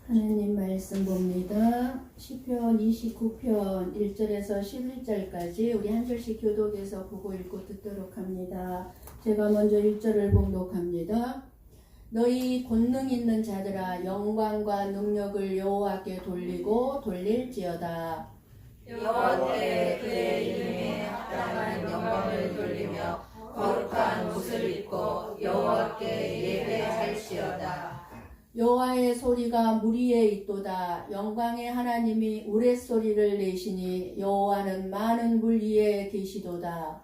하나님 말씀 봅니다. 시편 29편 1절에서 11절까지 우리 한 절씩 교독해서 보고 읽고 듣도록 합니다. 제가 먼저 1절을 봉독합니다. 너희 권능 있는 자들아 영광과 능력을 여호와께 돌리고 돌릴지어다. 여호와께 그의 이름에 합당한 영광을 돌리며 거룩한 옷을 입고 여호와께 예배할지어다. 여호와의 소리가 물 위에 있도다. 영광의 하나님이 우레소리를 내시니 여호와는 많은 물 위에 계시도다.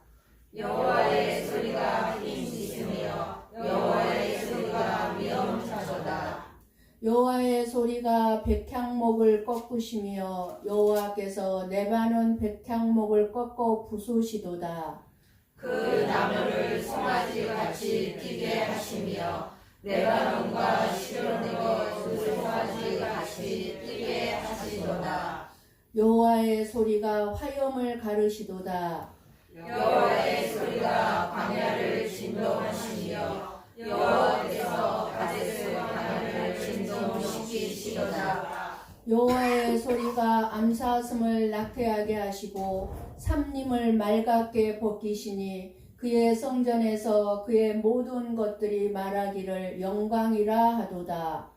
여호와의 소리가 힘 있으며 여호와의 소리가 위엄하도다. 여호와의 소리가 백향목을 꺾으시며 여호와께서 레바논 백향목을 꺾어 부수시도다. 그 나무를 송아지 같이 뛰게 하시며 레바논과 시론에게 그 송아지 같이 뛰게 하시도다. 여호와의 소리가 화염을 가르시도다. 여호와의 소리가 광야를 진동하시며 여호와께서 가데스 광야를 진동시키시도다. 여호와의 소리가 암사슴을 낙태하게 하시고 삼림을 맑게 벗기시니 그의 성전에서 그의 모든 것들이 말하기를 영광이라 하도다.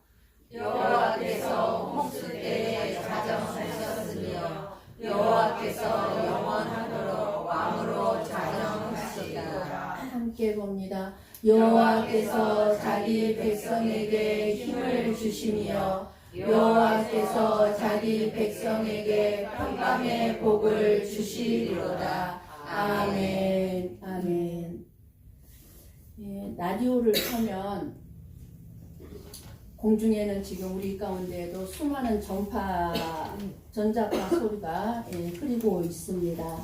여호와께서 홍수 때에 자정하셨으며 여호와께서 영원하도록 왕으로 자정하시리라. 함께 봅니다. 여호와께서 자기 백성에게 힘을 주시며 여호와께서 자기 백성에게 평강의 복을 주시리로다. 아멘. 아멘. 예, 라디오를 켜면 공중에는 지금 우리 가운데에도 수많은 전자파 소리가 흐리고 있습니다.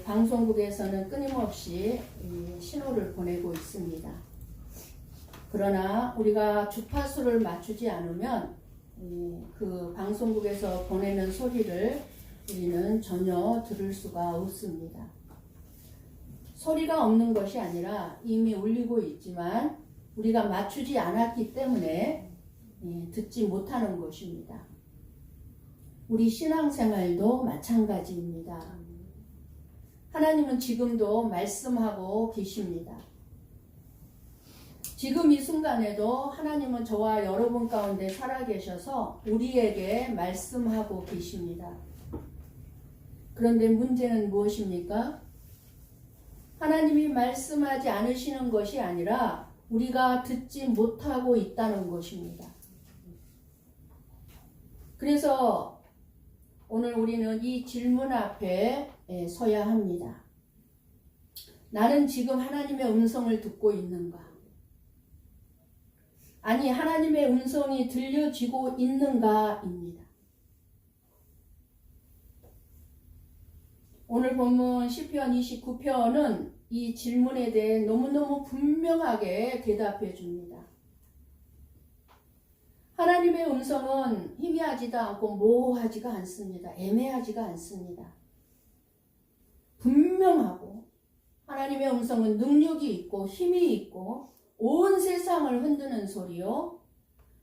방송국에서는 끊임없이 신호를 보내고 있습니다. 그러나 우리가 주파수를 맞추지 않으면 그 방송국에서 보내는 소리를 우리는 전혀 들을 수가 없습니다. 소리가 없는 것이 아니라 이미 울리고 있지만 우리가 맞추지 않았기 때문에 듣지 못하는 것입니다. 우리 신앙생활도 마찬가지입니다. 하나님은 지금도 말씀하고 계십니다. 지금 이 순간에도 하나님은 저와 여러분 가운데 살아계셔서 우리에게 말씀하고 계십니다. 그런데 문제는 무엇입니까? 하나님이 말씀하지 않으시는 것이 아니라 우리가 듣지 못하고 있다는 것입니다. 그래서 오늘 우리는 이 질문 앞에 서야 합니다. 나는 지금 하나님의 음성을 듣고 있는가? 아니, 하나님의 음성이 들려지고 있는가입니다. 오늘 본문 시편 29편은 이 질문에 대해 너무너무 분명하게 대답해 줍니다. 하나님의 음성은 희미하지도 않고 모호하지가 않습니다. 애매하지가 않습니다. 분명하고 하나님의 음성은 능력이 있고 힘이 있고 온 세상을 흔드는 소리요.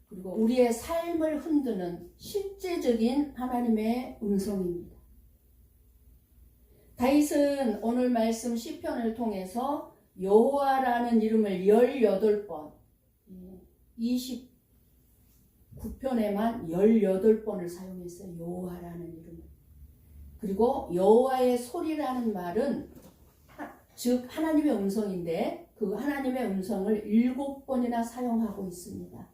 그리고 우리의 삶을 흔드는 실제적인 하나님의 음성입니다. 다윗은 오늘 말씀 시편을 통해서 여호와라는 이름을 18번, 29편에만 18번을 사용했어요. 여호와라는 이름을. 그리고 여호와의 소리라는 말은 즉 하나님의 음성인데 그 하나님의 음성을 7번이나 사용하고 있습니다.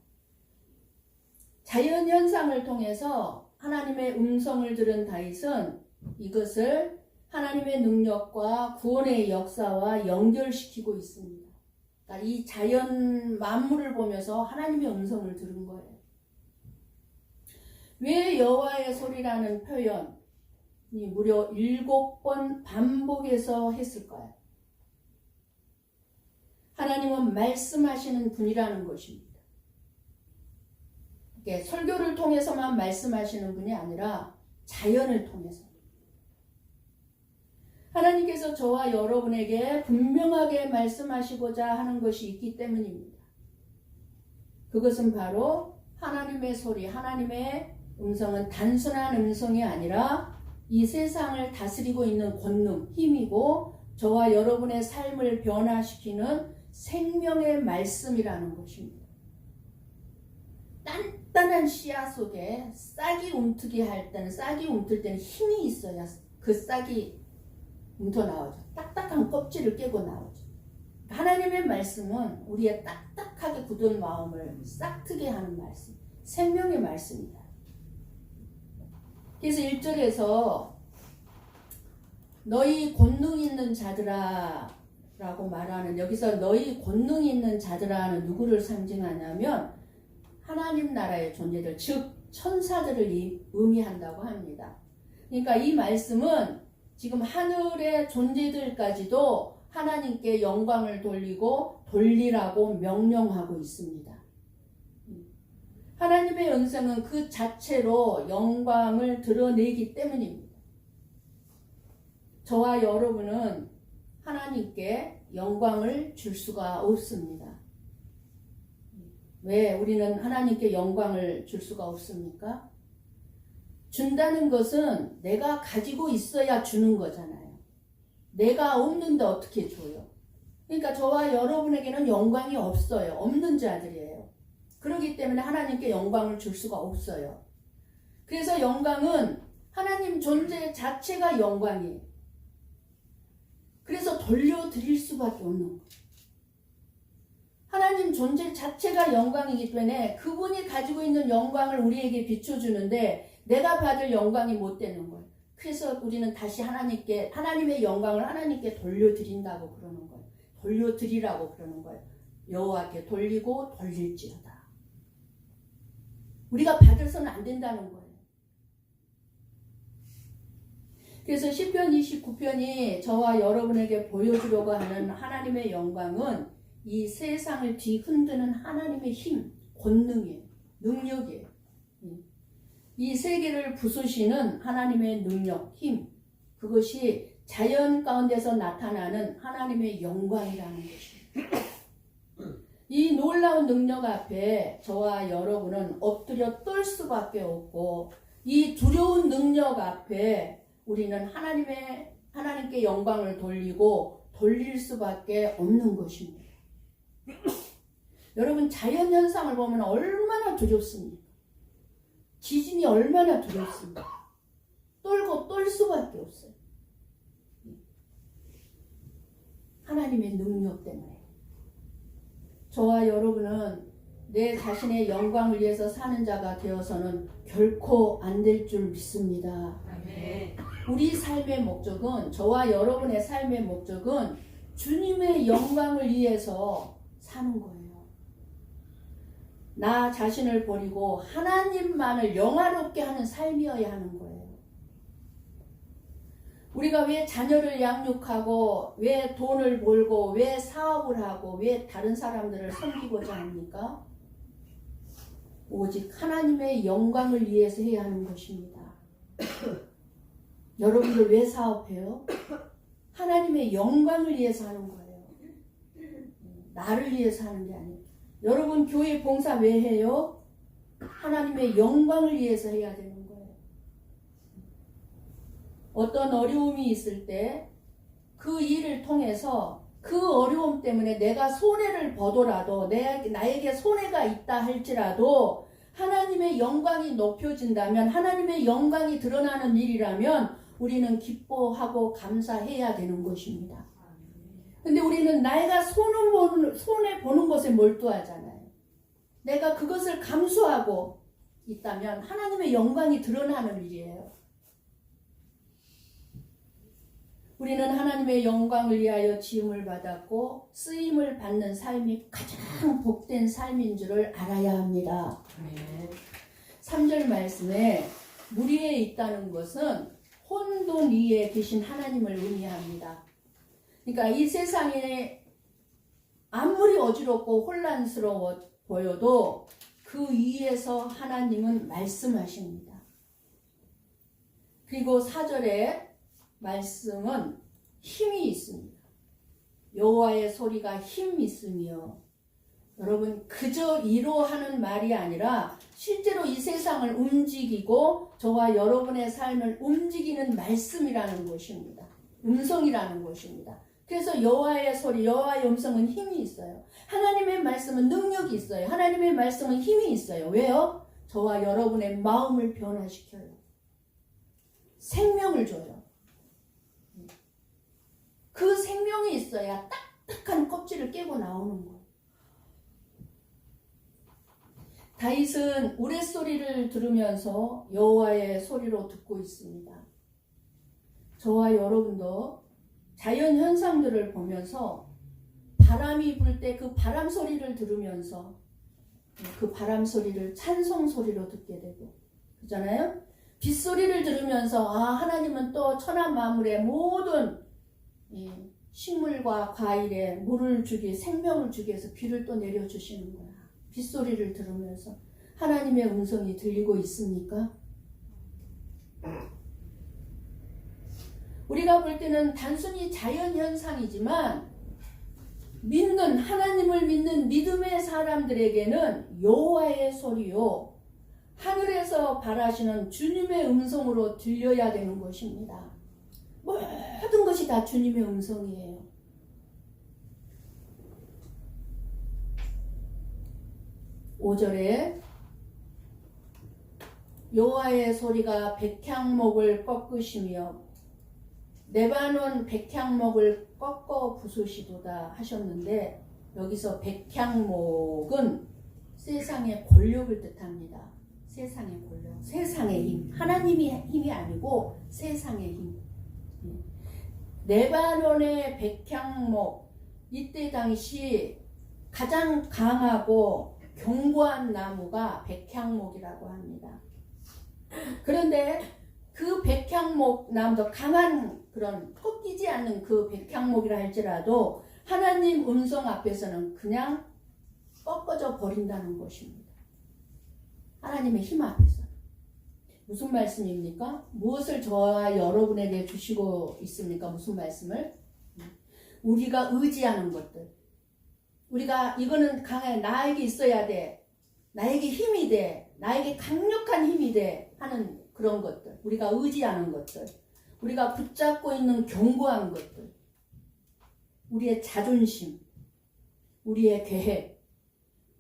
자연현상을 통해서 하나님의 음성을 들은 다윗은 이것을 하나님의 능력과 구원의 역사와 연결시키고 있습니다. 그러니까 이 자연 만물을 보면서 하나님의 음성을 들은 거예요. 왜 여호와의 소리라는 표현이 무려 7번 반복해서 했을까요? 하나님은 말씀하시는 분이라는 것입니다. 설교를 통해서만 말씀하시는 분이 아니라 자연을 통해서. 하나님께서 저와 여러분에게 분명하게 말씀하시고자 하는 것이 있기 때문입니다. 그것은 바로 하나님의 소리, 하나님의 음성은 단순한 음성이 아니라 이 세상을 다스리고 있는 권능, 힘이고 저와 여러분의 삶을 변화시키는 생명의 말씀이라는 것입니다. 단단한 씨앗 속에 싹이 움트게 할 때는, 싹이 움틀 때는 힘이 있어야 그 싹이 움터 나오죠. 딱딱한 껍질을 깨고 나오죠. 하나님의 말씀은 우리의 딱딱하게 굳은 마음을 싹트게 하는 말씀, 생명의 말씀이다. 그래서 1절에서 너희 권능 있는 자들아 라고 말하는, 여기서 너희 권능 있는 자들아는 누구를 상징하냐면 하나님 나라의 존재들, 즉 천사들을 의미한다고 합니다. 그러니까 이 말씀은 지금 하늘의 존재들까지도 하나님께 영광을 돌리라고 명령하고 있습니다. 하나님의 은성은 그 자체로 영광을 드러내기 때문입니다. 저와 여러분은 하나님께 영광을 줄 수가 없습니다. 왜 우리는 하나님께 영광을 줄 수가 없습니까? 준다는 것은 내가 가지고 있어야 주는 거잖아요. 내가 없는데 어떻게 줘요? 그러니까 저와 여러분에게는 영광이 없어요. 없는 자들이에요. 그렇기 때문에 하나님께 영광을 줄 수가 없어요. 그래서 영광은 하나님 존재 자체가 영광이에요. 그래서 돌려드릴 수밖에 없는 거예요. 하나님 존재 자체가 영광이기 때문에 그분이 가지고 있는 영광을 우리에게 비춰주는데 내가 받을 영광이 못 되는 거예요. 그래서 우리는 다시 하나님의 영광을 하나님께 돌려드린다고 그러는 거예요. 돌려드리라고 그러는 거예요. 여호와께 돌리고 돌릴지어다. 우리가 받아서는 안 된다는 거예요. 그래서 시편 29편이 저와 여러분에게 보여주려고 하는 하나님의 영광은 이 세상을 뒤흔드는 하나님의 힘, 권능이에요. 능력이에요. 이 세계를 부수시는 하나님의 능력, 힘, 그것이 자연 가운데서 나타나는 하나님의 영광이라는 것입니다. 이 놀라운 능력 앞에 저와 여러분은 엎드려 떨 수밖에 없고, 이 두려운 능력 앞에 우리는 하나님께 영광을 돌릴 수밖에 없는 것입니다. 여러분, 자연 현상을 보면 얼마나 두렵습니까? 지진이 얼마나 두렵습니까? 떨 수밖에 없어요. 하나님의 능력 때문에. 저와 여러분은 내 자신의 영광을 위해서 사는 자가 되어서는 결코 안 될 줄 믿습니다. 아멘. 우리 삶의 목적은, 저와 여러분의 삶의 목적은 주님의 영광을 위해서 사는 거예요. 나 자신을 버리고 하나님만을 영화롭게 하는 삶이어야 하는 거예요. 우리가 왜 자녀를 양육하고, 왜 돈을 벌고, 왜 사업을 하고, 왜 다른 사람들을 섬기고자 합니까? 오직 하나님의 영광을 위해서 해야 하는 것입니다. 여러분들 왜 사업해요? 하나님의 영광을 위해서 하는 거예요. 나를 위해서 하는 게 아니에요. 여러분 교회 봉사 왜 해요? 하나님의 영광을 위해서 해야 되는 거예요. 어떤 어려움이 있을 때 그 일을 통해서 그 어려움 때문에 내가 손해를 보더라도, 나에게 손해가 있다 할지라도 하나님의 영광이 높여진다면, 하나님의 영광이 드러나는 일이라면 우리는 기뻐하고 감사해야 되는 것입니다. 근데 우리는 내가 손해보는 것에 몰두하잖아요. 내가 그것을 감수하고 있다면 하나님의 영광이 드러나는 일이에요. 우리는 하나님의 영광을 위하여 지음을 받았고 쓰임을 받는 삶이 가장 복된 삶인 줄을 알아야 합니다. 3절 말씀에 무리에 있다는 것은 혼돈 위에 계신 하나님을 의미합니다. 그러니까 이 세상에 아무리 어지럽고 혼란스러워 보여도 그 위에서 하나님은 말씀하십니다. 그리고 4절에 말씀은 힘이 있습니다. 여호와의 소리가 힘이 있으며 여러분 그저 이로 하는 말이 아니라 실제로 이 세상을 움직이고 저와 여러분의 삶을 움직이는 말씀이라는 것입니다. 음성이라는 것입니다. 그래서 여호와의 소리, 여호와의 음성은 힘이 있어요. 하나님의 말씀은 능력이 있어요. 하나님의 말씀은 힘이 있어요. 왜요? 저와 여러분의 마음을 변화시켜요. 생명을 줘요. 그 생명이 있어야 딱딱한 껍질을 깨고 나오는 거예요. 다윗은 우레소리를 들으면서 여호와의 소리로 듣고 있습니다. 저와 여러분도 자연 현상들을 보면서 바람이 불 때 그 바람 소리를 들으면서 그 바람 소리를 찬송 소리로 듣게 되고, 그렇잖아요? 빗소리를 들으면서 하나님은 또 천하 만물의 모든 식물과 과일에 물을 주기, 생명을 주기 위해서 비를 또 내려주시는 거야. 빗소리를 들으면서 하나님의 음성이 들리고 있습니까? 우리가 볼 때는 단순히 자연현상이지만 하나님을 믿는 믿음의 사람들에게는 여호와의 소리요, 하늘에서 바라시는 주님의 음성으로 들려야 되는 것입니다. 모든 것이 다 주님의 음성이에요. (5절에) 여호와의 소리가 백향목을 꺾으시며 레바논 백향목을 꺾어 부수시도다 하셨는데, 여기서 백향목은 세상의 권력을 뜻합니다. 세상의 권력, 세상의 힘, 하나님의 힘이 아니고 세상의 힘. 레바논의 백향목, 이때 당시 가장 강하고 견고한 나무가 백향목이라고 합니다. 그런데 그 백향목 나무도 강한 그런 꺾이지 않는 그 백향목이라 할지라도 하나님 음성 앞에서는 그냥 꺾어져 버린다는 것입니다. 하나님의 힘 앞에서. 무슨 말씀입니까? 무엇을 저와 여러분에게 주시고 있습니까? 무슨 말씀을? 우리가 의지하는 것들. 우리가 이거는 강해, 나에게 있어야 돼, 나에게 힘이 돼, 나에게 강력한 힘이 돼 하는 그런 것들, 우리가 의지하는 것들, 우리가 붙잡고 있는 견고한 것들, 우리의 자존심, 우리의 계획,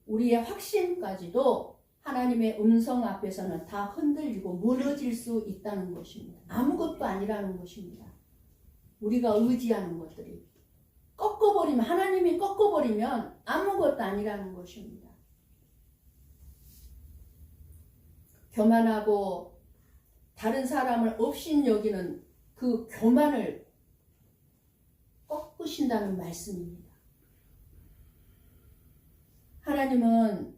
우리의 확신까지도 하나님의 음성 앞에서는 다 흔들리고 무너질 수 있다는 것입니다. 아무것도 아니라는 것입니다. 우리가 의지하는 것들이 꺾어버리면, 하나님이 꺾어버리면 아무것도 아니라는 것입니다. 교만하고 다른 사람을 업신여기는 그 교만을 꺾으신다는 말씀입니다. 하나님은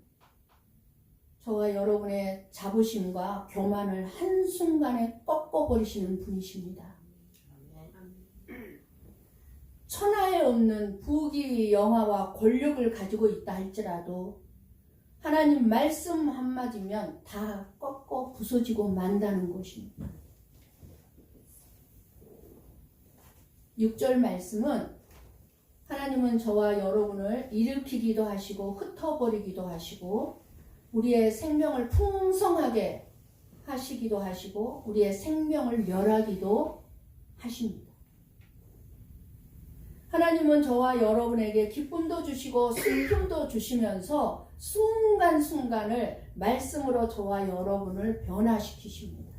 저와 여러분의 자부심과 교만을 한순간에 꺾어버리시는 분이십니다. 천하에 없는 부귀 영화와 권력을 가지고 있다 할지라도 하나님 말씀 한마디면 다 꺾어 부서지고 만다는 것입니다. 6절 말씀은 하나님은 저와 여러분을 일으키기도 하시고 흩어버리기도 하시고 우리의 생명을 풍성하게 하시기도 하시고 우리의 생명을 멸하기도 하십니다. 하나님은 저와 여러분에게 기쁨도 주시고 슬픔도 주시면서 순간순간을 말씀으로 저와 여러분을 변화시키십니다.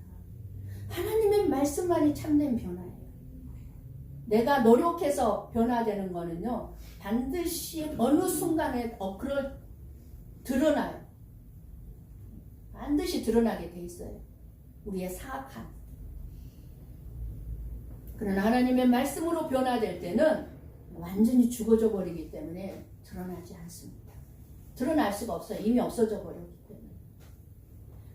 하나님의 말씀만이 참된 변화예요. 내가 노력해서 변화되는 거는요, 반드시 어느 순간에 드러나요. 반드시 드러나게 돼 있어요. 우리의 사악함. 그러나 하나님의 말씀으로 변화될 때는 완전히 죽어져 버리기 때문에 드러나지 않습니다. 드러날 수가 없어요. 이미 없어져 버렸기 때문에.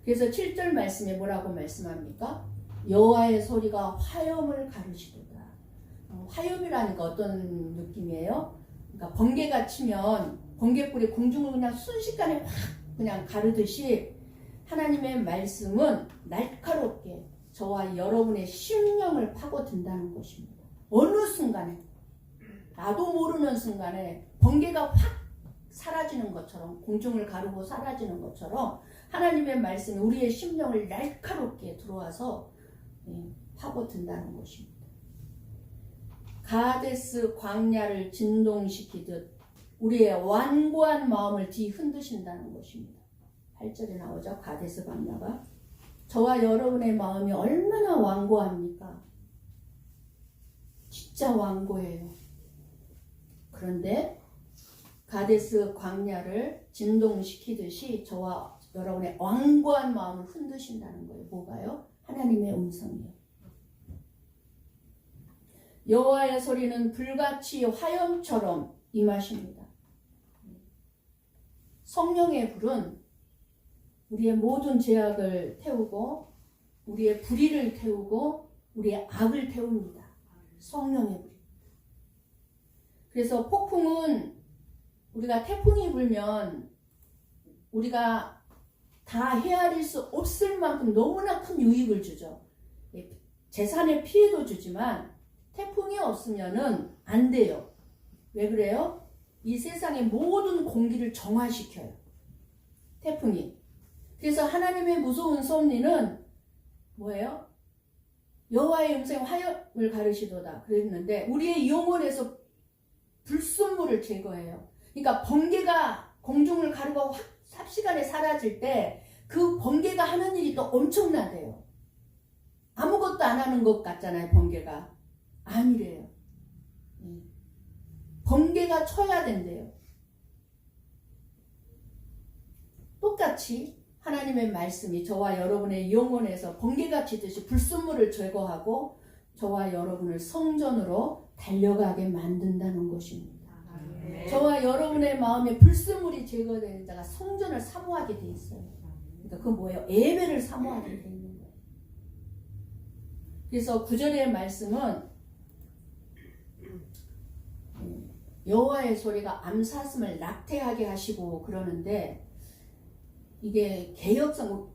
그래서 7절 말씀에 뭐라고 말씀합니까? 여호와의 소리가 화염을 가르시도다. 화염이라니까 어떤 느낌이에요? 그러니까 번개가 치면 번개불이 공중을 그냥 순식간에 확 그냥 가르듯이 하나님의 말씀은 날카롭게 저와 여러분의 심령을 파고든다는 것입니다. 어느 순간에, 나도 모르는 순간에 번개가 확 사라지는 것처럼, 공중을 가르고 사라지는 것처럼 하나님의 말씀이 우리의 심령을 날카롭게 들어와서 파고든다는 것입니다. 가데스 광야를 진동시키듯 우리의 완고한 마음을 뒤흔드신다는 것입니다. 8절에 나오죠. 가데스 광야가. 저와 여러분의 마음이 얼마나 완고합니까? 진짜 완고해요. 그런데 가데스 광야를 진동시키듯이 저와 여러분의 완고한 마음을 흔드신다는 거예요. 뭐가요? 하나님의 음성이요. 여호와의 소리는 불같이 화염처럼 임하십니다. 성령의 불은 우리의 모든 죄악을 태우고 우리의 불의를 태우고 우리의 악을 태웁니다. 성령의 불. 그래서 폭풍은 우리가 태풍이 불면 우리가 다 헤아릴 수 없을 만큼 너무나 큰 유익을 주죠. 재산의 피해도 주지만 태풍이 없으면은 안 돼요. 왜 그래요? 이 세상의 모든 공기를 정화시켜요. 태풍이. 그래서 하나님의 무서운 섭리는 뭐예요? 여호와의 음성이 화염을 가르시도다 그랬는데 우리의 영혼에서 불순물을 제거해요. 그러니까 번개가 공중을 가르고 삽시간에 사라질 때 그 번개가 하는 일이 또 엄청나대요. 아무것도 안 하는 것 같잖아요. 번개가. 아니래요. 번개가 쳐야 된대요. 똑같이 하나님의 말씀이 저와 여러분의 영혼에서 번개가 치듯이 불순물을 제거하고 저와 여러분을 성전으로 달려가게 만든다는 것입니다. 저와 여러분의 마음에 불순물이 제거되는 자가 성전을 사모하게 돼 있어요. 그러니까 그건 뭐예요? 예배를 사모하게 돼 있는 거예요. 그래서 9절의 말씀은 여호와의 소리가 암사슴을 낙태하게 하시고 그러는데 이게 개정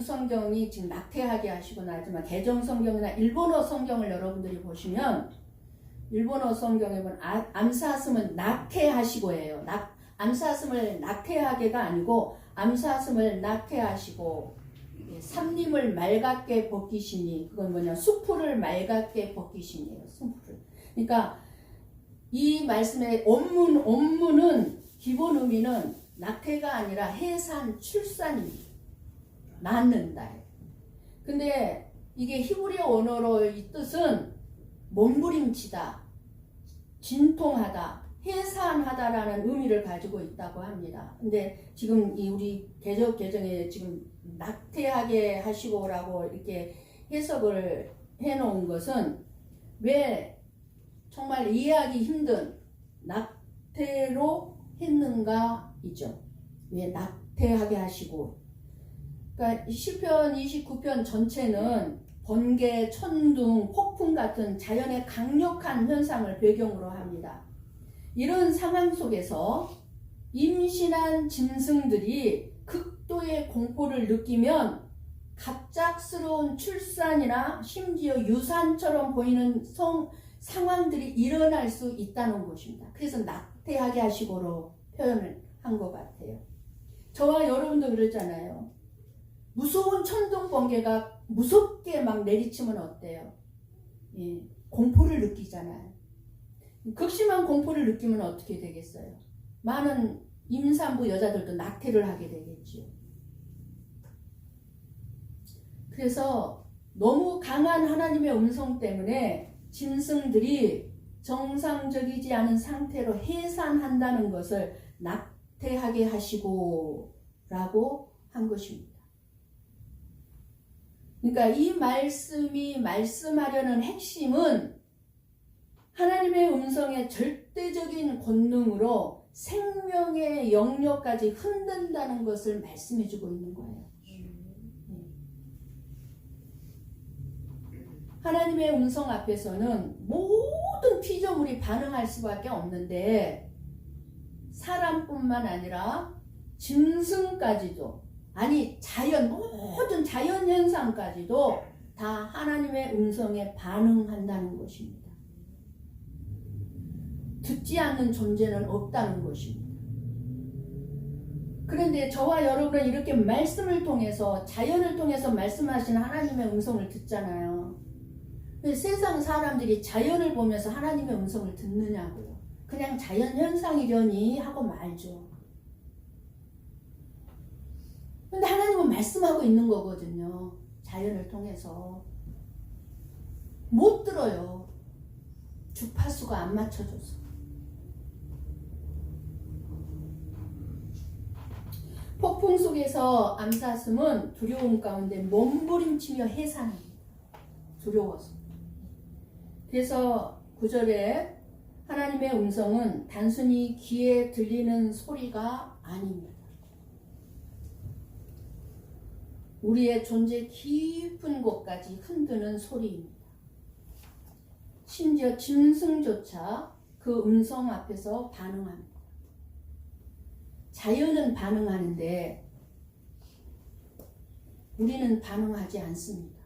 성경이 지금 낙태하게 하시거나 하지만 개정 성경이나 일본어 성경을 여러분들이 보시면 일본어 성경에 보면 암사슴은 낙태하시고예요. 암사슴을 낙태하게가 아니고 암사슴을 낙태하시고 삼림을 맑게 벗기시니 그건 뭐냐 수풀을 맑게 벗기시니에요. 수풀을. 그러니까 이 말씀의 원문은 기본 의미는 낙태가 아니라 해산, 출산입니다. 낳는다. 근데 이게 히브리어 언어로 이 뜻은 몸부림치다, 진통하다, 해산하다라는 의미를 가지고 있다고 합니다. 근데 지금 이 우리 개정에 지금 낙태하게 하시고라고 이렇게 해석을 해놓은 것은 왜 정말 이해하기 힘든 낙태로 했는가 이죠. 왜 낙태하게 하시고. 그러니까 시편 29편 전체는 번개, 천둥, 폭풍 같은 자연의 강력한 현상을 배경으로 합니다. 이런 상황 속에서 임신한 짐승들이 극도의 공포를 느끼면 갑작스러운 출산이나 심지어 유산처럼 보이는 상황들이 일어날 수 있다는 것입니다. 그래서 낙태하게 하시고로 표현을 한 것 같아요. 저와 여러분도 그러잖아요. 무서운 천둥 번개가 무섭게 막 내리치면 어때요? 예, 공포를 느끼잖아요. 극심한 공포를 느끼면 어떻게 되겠어요? 많은 임산부 여자들도 낙태를 하게 되겠지요. 그래서 너무 강한 하나님의 음성 때문에 짐승들이 정상적이지 않은 상태로 해산한다는 것을 낙태하게 하시고 라고 한 것입니다. 그러니까 이 말씀이 말씀하려는 핵심은 하나님의 음성의 절대적인 권능으로 생명의 영역까지 흔든다는 것을 말씀해주고 있는 거예요. 하나님의 음성 앞에서는 모든 피조물이 반응할 수밖에 없는데 사람뿐만 아니라 짐승까지도 아니 모든 자연 현상까지도 다 하나님의 음성에 반응한다는 것입니다. 듣지 않는 존재는 없다는 것입니다. 그런데 저와 여러분은 이렇게 말씀을 통해서, 자연을 통해서 말씀하시는 하나님의 음성을 듣잖아요. 근데 세상 사람들이 자연을 보면서 하나님의 음성을 듣느냐고요. 그냥 자연 현상이려니 하고 말죠. 근데 하나님은 말씀하고 있는 거거든요. 자연을 통해서. 못 들어요. 주파수가 안 맞춰져서. 폭풍 속에서 암사슴은 두려움 가운데 몸부림치며 해산합니다. 두려워서. 그래서 9절에 하나님의 음성은 단순히 귀에 들리는 소리가 아닙니다. 우리의 존재 깊은 곳까지 흔드는 소리입니다. 심지어 짐승조차 그 음성 앞에서 반응합니다. 자연은 반응하는데 우리는 반응하지 않습니다.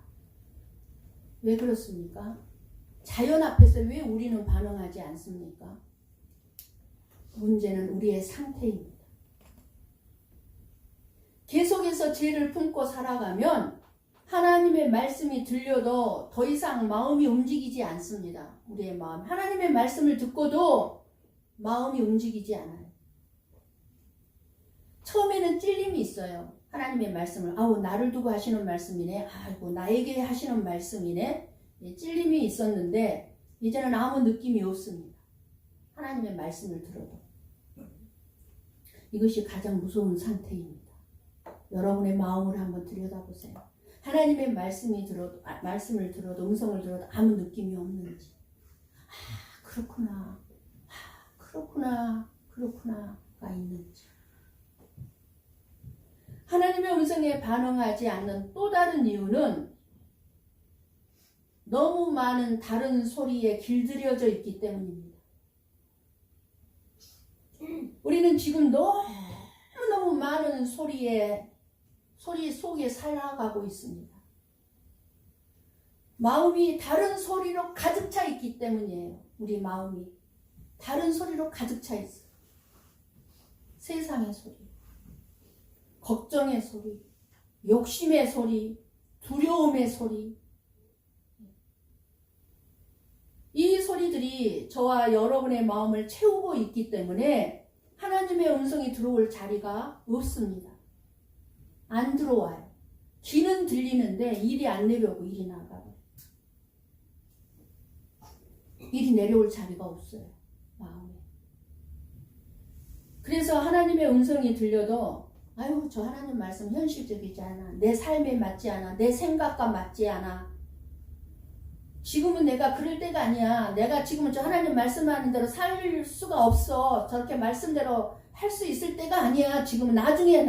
왜 그렇습니까? 자연 앞에서 왜 우리는 반응하지 않습니까? 문제는 우리의 상태입니다. 계속해서 죄를 품고 살아가면 하나님의 말씀이 들려도 더 이상 마음이 움직이지 않습니다. 우리의 마음. 하나님의 말씀을 듣고도 마음이 움직이지 않아요. 처음에는 찔림이 있어요. 하나님의 말씀을, 아우, 나를 두고 하시는 말씀이네. 아이고, 나에게 하시는 말씀이네. 찔림이 있었는데 이제는 아무 느낌이 없습니다. 하나님의 말씀을 들어도. 이것이 가장 무서운 상태입니다. 여러분의 마음을 한번 들여다보세요. 하나님의 말씀을 들어도, 음성을 들어도 아무 느낌이 없는지. 그렇구나가 있는지. 하나님의 음성에 반응하지 않는 또 다른 이유는 너무 많은 다른 소리에 길들여져 있기 때문입니다. 우리는 지금 너무너무 많은 소리 속에 살아가고 있습니다. 마음이 다른 소리로 가득 차 있기 때문이에요. 우리 마음이 다른 소리로 가득 차 있어요. 세상의 소리, 걱정의 소리, 욕심의 소리, 두려움의 소리. 이 소리들이 저와 여러분의 마음을 채우고 있기 때문에 하나님의 음성이 들어올 자리가 없습니다. 안 들어와요. 귀는 들리는데 일이 안 내려오고 일이 나가요. 일이 내려올 자리가 없어요. 마음에. 그래서 하나님의 음성이 들려도 아유, 저 하나님 말씀 현실적이지 않아. 내 삶에 맞지 않아. 내 생각과 맞지 않아. 지금은 내가 그럴 때가 아니야. 내가 지금은 저 하나님 말씀하는 대로 살 수가 없어. 저렇게 말씀대로 할 수 있을 때가 아니야. 지금은 나중에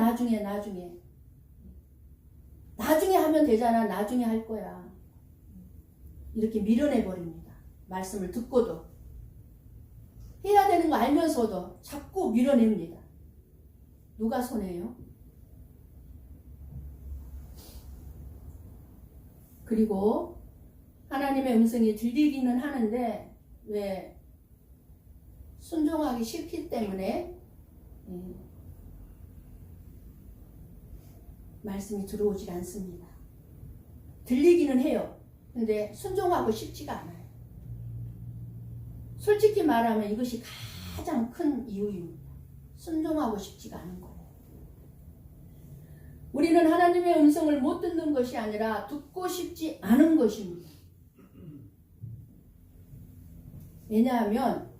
하면 되잖아. 나중에 할 거야. 이렇게 밀어내버립니다. 말씀을 듣고도. 해야 되는 거 알면서도 자꾸 밀어냅니다. 누가 손해요? 그리고 하나님의 음성이 들리기는 하는데 왜 순종하기 싫기 때문에 말씀이 들어오지 않습니다. 들리기는 해요. 근데 순종하고 싶지가 않아요. 솔직히 말하면 이것이 가장 큰 이유입니다. 순종하고 싶지가 않은 거예요. 우리는 하나님의 음성을 못 듣는 것이 아니라 듣고 싶지 않은 것입니다. 왜냐하면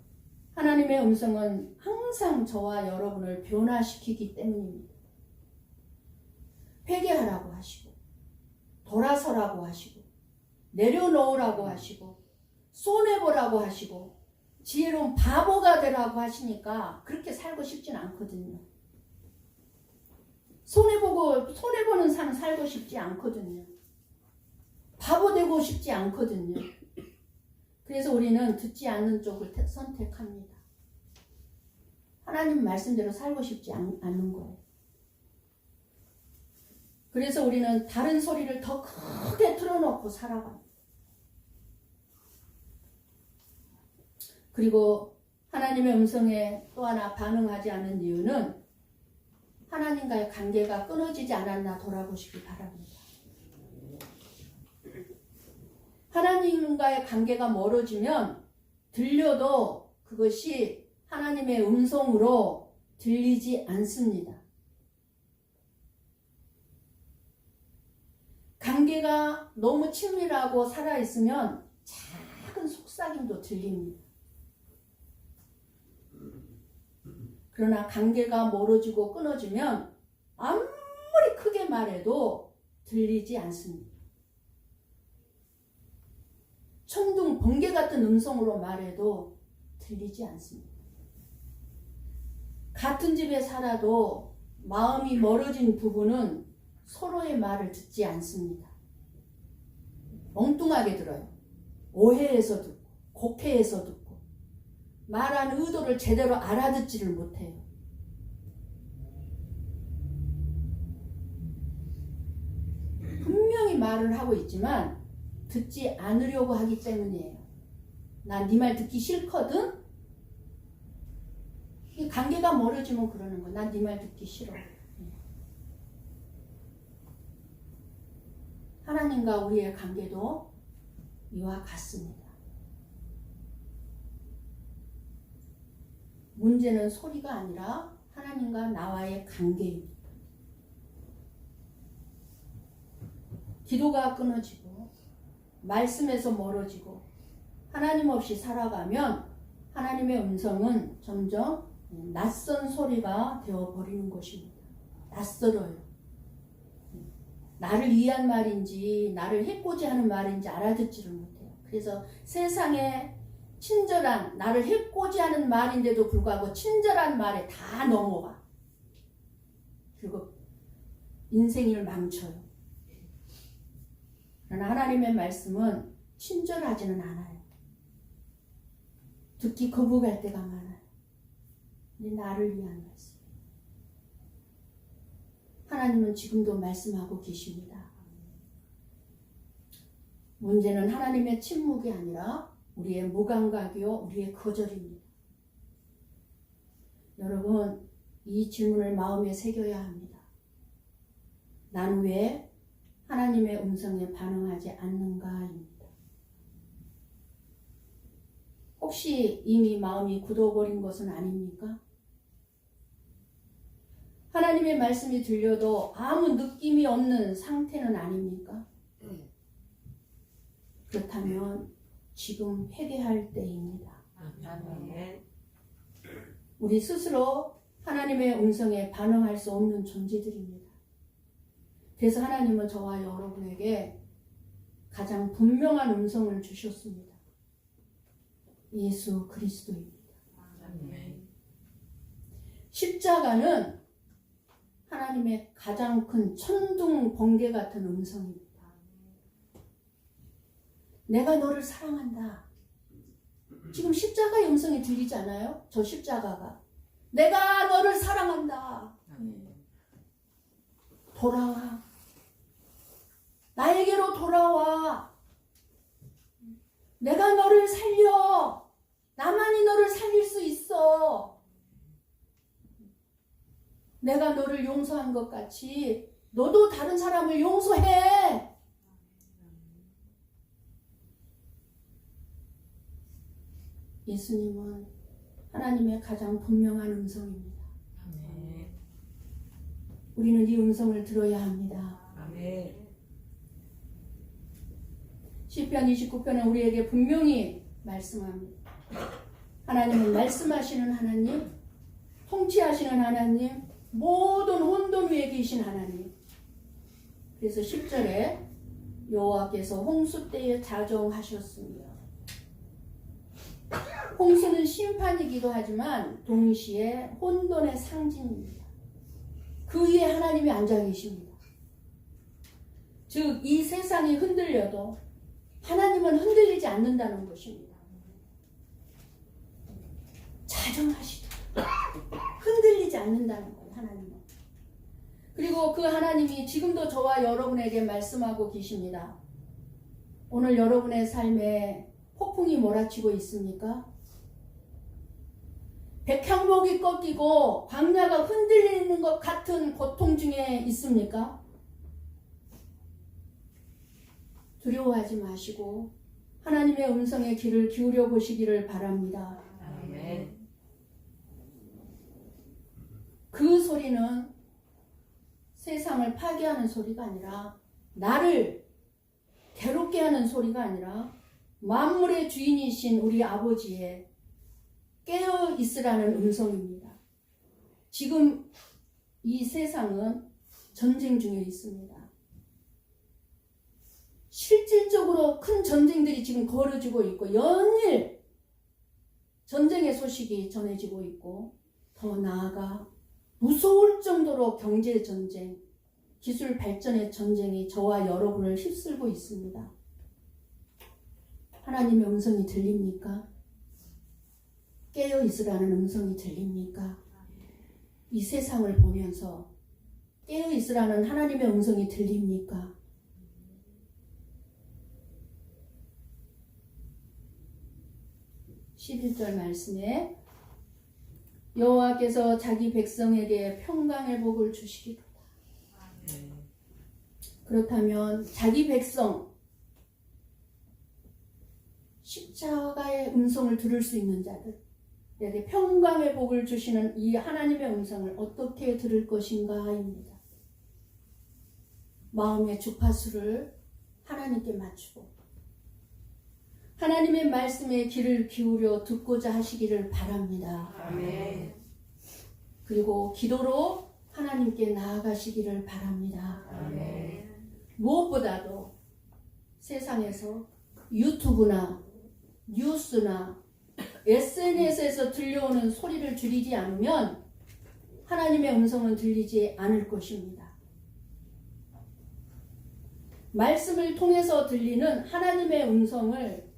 하나님의 음성은 항상 저와 여러분을 변화시키기 때문입니다. 회개하라고 하시고, 돌아서라고 하시고, 내려놓으라고 하시고, 손해보라고 하시고, 지혜로운 바보가 되라고 하시니까 그렇게 살고 싶진 않거든요. 손해보는 삶 살고 싶지 않거든요. 바보 되고 싶지 않거든요. 그래서 우리는 듣지 않는 쪽을 선택합니다. 하나님 말씀대로 살고 싶지 않는 거예요. 그래서 우리는 다른 소리를 더 크게 틀어놓고 살아갑니다. 그리고 하나님의 음성에 또 하나 반응하지 않은 이유는 하나님과의 관계가 끊어지지 않았나 돌아보시기 바랍니다. 하나님과의 관계가 멀어지면 들려도 그것이 하나님의 음성으로 들리지 않습니다. 관계가 너무 친밀하고 살아있으면 작은 속삭임도 들립니다. 그러나 관계가 멀어지고 끊어지면 아무리 크게 말해도 들리지 않습니다. 천둥, 번개 같은 음성으로 말해도 들리지 않습니다. 같은 집에 살아도 마음이 멀어진 부부는 서로의 말을 듣지 않습니다. 엉뚱하게 들어요. 오해해서 듣고 곡해해서 듣고 말한 의도를 제대로 알아듣지를 못해요. 분명히 말을 하고 있지만 듣지 않으려고 하기 때문이에요. 난 네 말 듣기 싫거든? 이 관계가 멀어지면 그러는 거야. 난 네 말 듣기 싫어. 하나님과 우리의 관계도 이와 같습니다. 문제는 소리가 아니라 하나님과 나와의 관계입니다. 기도가 끊어지고 말씀에서 멀어지고 하나님 없이 살아가면 하나님의 음성은 점점 낯선 소리가 되어버리는 것입니다. 낯설어요. 나를 위한 말인지 나를 해코지 하는 말인지 알아듣지를 못해요. 그래서 세상에 친절한, 나를 해코지 하는 말인데도 불구하고 친절한 말에 다 넘어가. 그리고 인생을 망쳐요. 그러나 하나님의 말씀은 친절하지는 않아요. 듣기 거부갈 때가 많아요. 근데 나를 위한 말씀. 하나님은 지금도 말씀하고 계십니다. 문제는 하나님의 침묵이 아니라 우리의 무감각이요, 우리의 거절입니다. 여러분, 이 질문을 마음에 새겨야 합니다. 난 왜 하나님의 음성에 반응하지 않는가입니다. 혹시 이미 마음이 굳어버린 것은 아닙니까? 하나님의 말씀이 들려도 아무 느낌이 없는 상태는 아닙니까? 그렇다면 지금 회개할 때입니다. 아멘. 우리 스스로 하나님의 음성에 반응할 수 없는 존재들입니다. 그래서 하나님은 저와 여러분에게 가장 분명한 음성을 주셨습니다. 예수 그리스도입니다. 아멘. 십자가는 하나님의 가장 큰 천둥 번개 같은 음성입니다. 내가 너를 사랑한다. 지금 십자가의 음성이 들리지 않아요? 저 십자가가. 내가 너를 사랑한다. 돌아와. 나에게로 돌아와. 내가 너를 살려. 나만이 너를 살릴 수 있어. 내가 너를 용서한 것 같이 너도 다른 사람을 용서해. 예수님은 하나님의 가장 분명한 음성입니다. 아멘. 우리는 이 음성을 들어야 합니다. 아멘. 시편 29편은 우리에게 분명히 말씀합니다. 하나님은 말씀하시는 하나님, 통치하시는 하나님, 모든 혼돈 위에 계신 하나님. 그래서 10절에 여호와께서 홍수 때에 자정하셨으며, 홍수는 심판이기도 하지만 동시에 혼돈의 상징입니다. 그 위에 하나님이 앉아 계십니다. 즉, 이 세상이 흔들려도 하나님은 흔들리지 않는다는 것입니다. 자정하시도록 흔들리지 않는다는 거예요, 하나님은. 그리고 그 하나님이 지금도 저와 여러분에게 말씀하고 계십니다. 오늘 여러분의 삶에 폭풍이 몰아치고 있습니까? 백향목이 꺾이고 광야가 흔들리는 것 같은 고통 중에 있습니까? 두려워하지 마시고 하나님의 음성에 귀를 기울여 보시기를 바랍니다. 아멘. 그 소리는 세상을 파괴하는 소리가 아니라 나를 괴롭게 하는 소리가 아니라 만물의 주인이신 우리 아버지의 깨어 있으라는 음성입니다. 지금 이 세상은 전쟁 중에 있습니다. 실질적으로 큰 전쟁들이 지금 벌어지고 있고 연일 전쟁의 소식이 전해지고 있고 더 나아가 무서울 정도로 경제 전쟁, 기술 발전의 전쟁이 저와 여러분을 휩쓸고 있습니다. 하나님의 음성이 들립니까? 깨어 있으라는 음성이 들립니까? 이 세상을 보면서 깨어 있으라는 하나님의 음성이 들립니까? (11절) 말씀에 여호와께서 자기 백성에게 평강의 복을 주시리로다. 그렇다면 자기 백성, 십자가의 음성을 들을 수 있는 자들에게 평강의 복을 주시는 이 하나님의 음성을 어떻게 들을 것인가입니다. 마음의 주파수를 하나님께 맞추고 하나님의 말씀에 귀를 기울여 듣고자 하시기를 바랍니다. 아멘. 그리고 기도로 하나님께 나아가시기를 바랍니다. 아멘. 무엇보다도 세상에서 유튜브나 뉴스나 SNS에서 들려오는 소리를 줄이지 않으면 하나님의 음성은 들리지 않을 것입니다. 말씀을 통해서 들리는 하나님의 음성을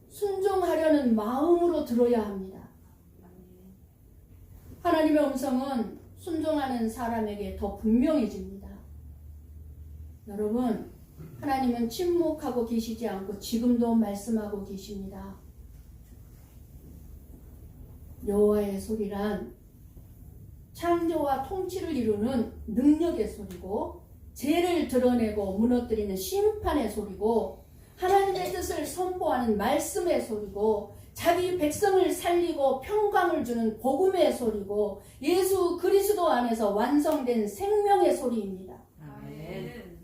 순종하려는 마음으로 들어야 합니다. 하나님의 음성은 순종하는 사람에게 더 분명해집니다. 여러분, 하나님은 침묵하고 계시지 않고 지금도 말씀하고 계십니다. 여호와의 소리란 창조와 통치를 이루는 능력의 소리고 죄를 드러내고 무너뜨리는 심판의 소리고 하나님의 뜻을 선포하는 말씀의 소리고 자기 백성을 살리고 평강을 주는 복음의 소리고 예수 그리스도 안에서 완성된 생명의 소리입니다. 아멘.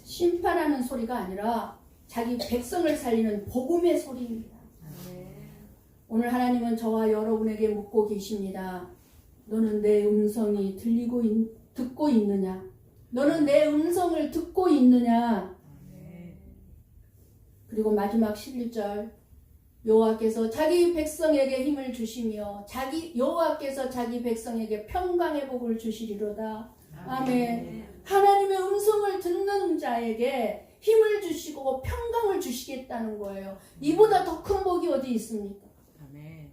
심판하는 소리가 아니라 자기 백성을 살리는 복음의 소리입니다. 오늘 하나님은 저와 여러분에게 묻고 계십니다. 너는 내 음성이 듣고 있느냐? 너는 내 음성을 듣고 있느냐? 그리고 마지막 11절 여호와께서 자기 백성에게 힘을 주시며 여호와께서 자기 백성에게 평강의 복을 주시리로다. 아멘. 하나님의 음성을 듣는 자에게 힘을 주시고 평강을 주시겠다는 거예요. 이보다 더 큰 복이 어디 있습니까? 아멘.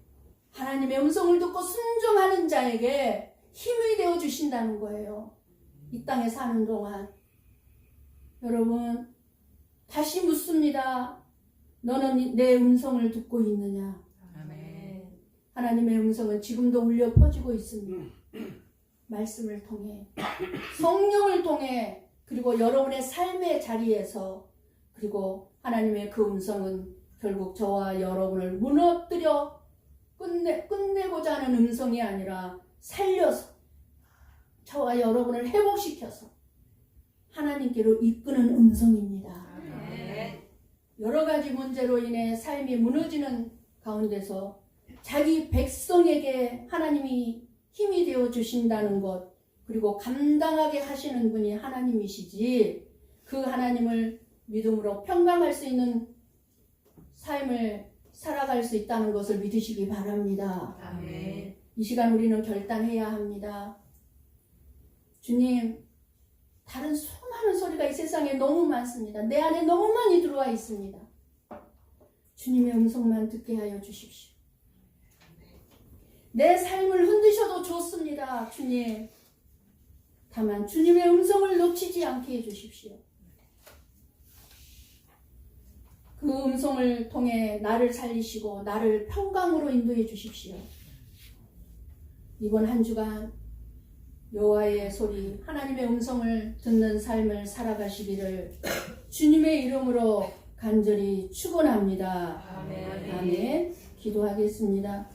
하나님의 음성을 듣고 순종하는 자에게 힘이 되어 주신다는 거예요. 이 땅에 사는 동안 여러분 다시 묻습니다. 너는 내 음성을 듣고 있느냐? 아멘. 하나님의 음성은 지금도 울려 퍼지고 있습니다. 말씀을 통해, 성령을 통해, 그리고 여러분의 삶의 자리에서, 그리고 하나님의 그 음성은 결국 저와 여러분을 무너뜨려 끝내고자 하는 음성이 아니라 살려서 저와 여러분을 회복시켜서 하나님께로 이끄는 음성입니다. 여러 가지 문제로 인해 삶이 무너지는 가운데서 자기 백성에게 하나님이 힘이 되어 주신다는 것, 그리고 감당하게 하시는 분이 하나님이시지, 그 하나님을 믿음으로 평강할 수 있는 삶을 살아갈 수 있다는 것을 믿으시기 바랍니다. 아멘. 이 시간 우리는 결단해야 합니다. 주님, 다른 수많은 소리가 이 세상에 너무 많습니다. 내 안에 너무 많이 들어와 있습니다. 주님의 음성만 듣게 하여 주십시오. 내 삶을 흔드셔도 좋습니다. 주님. 다만 주님의 음성을 놓치지 않게 해주십시오. 그 그 음성을 통해 나를 살리시고 나를 평강으로 인도해 주십시오. 이번 한 주간 여호와의 소리, 하나님의 음성을 듣는 삶을 살아가시기를 주님의 이름으로 간절히 축원합니다. 아멘. 아멘. 기도하겠습니다.